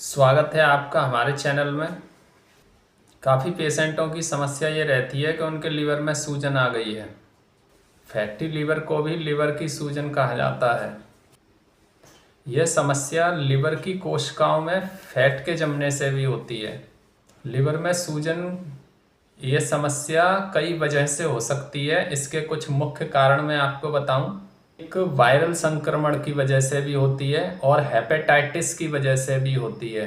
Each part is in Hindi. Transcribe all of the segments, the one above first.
स्वागत है आपका हमारे चैनल में। काफ़ी पेशेंटों की समस्या ये रहती है कि उनके लीवर में सूजन आ गई है। फैटी लीवर को भी लीवर की सूजन कहा जाता है। यह समस्या लीवर की कोशिकाओं में फैट के जमने से भी होती है। लीवर में सूजन ये समस्या कई वजह से हो सकती है। इसके कुछ मुख्य कारण मैं आपको बताऊं। एक वायरल संक्रमण की वजह से भी होती है और हेपेटाइटिस की वजह से भी होती है।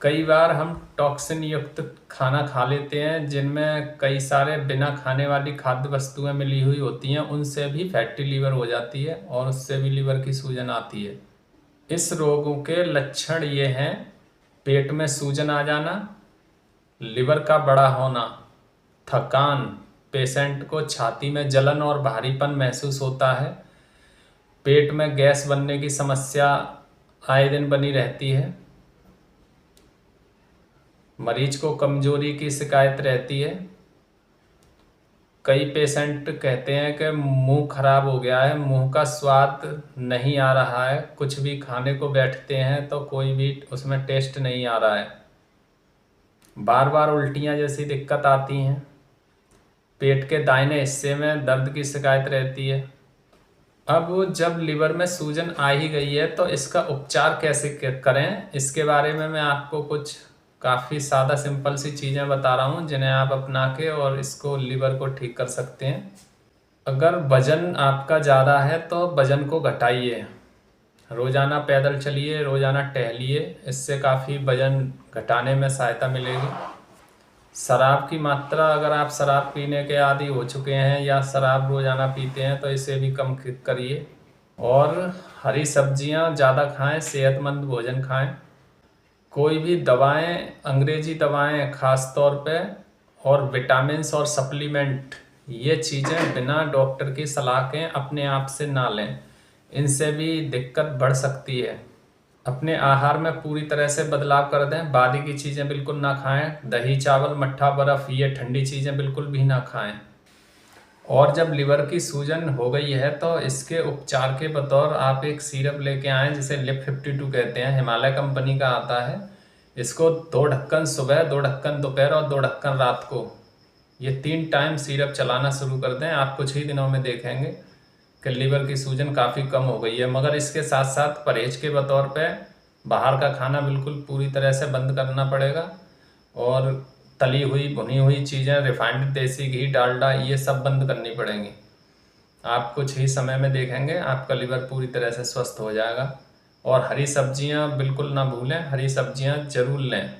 कई बार हम टॉक्सिन युक्त खाना खा लेते हैं जिनमें कई सारे बिना खाने वाली खाद्य वस्तुएं मिली हुई होती हैं, उनसे भी फैटी लीवर हो जाती है और उससे भी लीवर की सूजन आती है। इस रोगों के लक्षण ये हैं: पेट में सूजन आ जाना, लिवर का बड़ा होना, थकान, पेशेंट को छाती में जलन और भारीपन महसूस होता है, पेट में गैस बनने की समस्या आए दिन बनी रहती है, मरीज को कमजोरी की शिकायत रहती है। कई पेशेंट कहते हैं कि मुंह खराब हो गया है, मुंह का स्वाद नहीं आ रहा है, कुछ भी खाने को बैठते हैं तो कोई भी उसमें टेस्ट नहीं आ रहा है, बार बार उल्टियाँ जैसी दिक्कत आती हैं, पेट के दाहिने हिस्से में दर्द की शिकायत रहती है। अब जब लिवर में सूजन आ ही गई है तो इसका उपचार कैसे करें, इसके बारे में मैं आपको कुछ काफ़ी सादा सिंपल सी चीज़ें बता रहा हूँ जिन्हें आप अपना के और इसको लिवर को ठीक कर सकते हैं। अगर वज़न आपका ज़्यादा है तो वज़न को घटाइए, रोज़ाना पैदल चलिए, रोज़ाना टहलिए, इससे काफ़ी वज़न घटाने में सहायता मिलेगी। शराब की मात्रा, अगर आप शराब पीने के आदी हो चुके हैं या शराब रोज़ाना पीते हैं तो इसे भी कम करिए। और हरी सब्जियां ज़्यादा खाएं, सेहतमंद भोजन खाएं। कोई भी दवाएं, अंग्रेजी दवाएं ख़ास तौर पे, और विटामिन्स और सप्लीमेंट, ये चीज़ें बिना डॉक्टर की सलाह के अपने आप से ना लें, इनसे भी दिक्कत बढ़ सकती है। अपने आहार में पूरी तरह से बदलाव कर दें, बादी की चीज़ें बिल्कुल ना खाएं, दही चावल मट्ठा बर्फ़ ये ठंडी चीज़ें बिल्कुल भी ना खाएं। और जब लिवर की सूजन हो गई है तो इसके उपचार के बतौर आप एक सिरप लेके आएँ जिसे लिप 52 कहते हैं, हिमालय कंपनी का आता है। इसको 2 ढक्कन सुबह, 2 ढक्कन दोपहर और 2 ढक्कन रात को, ये 3 टाइम सिरप चलाना शुरू कर दें। आप कुछ ही दिनों में देखेंगे कि लीवर की सूजन काफ़ी कम हो गई है। मगर इसके साथ साथ परहेज के बतौर पे बाहर का खाना बिल्कुल पूरी तरह से बंद करना पड़ेगा, और तली हुई भुनी हुई चीज़ें, रिफाइंड देसी घी, डालडा, ये सब बंद करनी पड़ेंगी। आप कुछ ही समय में देखेंगे आपका लीवर पूरी तरह से स्वस्थ हो जाएगा। और हरी सब्जियां बिल्कुल ना भूलें, हरी सब्जियां ज़रूर लें,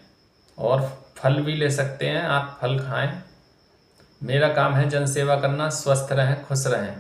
और फल भी ले सकते हैं, आप फल खाएं। मेरा काम है जन सेवा करना। स्वस्थ रहें, खुश रहें।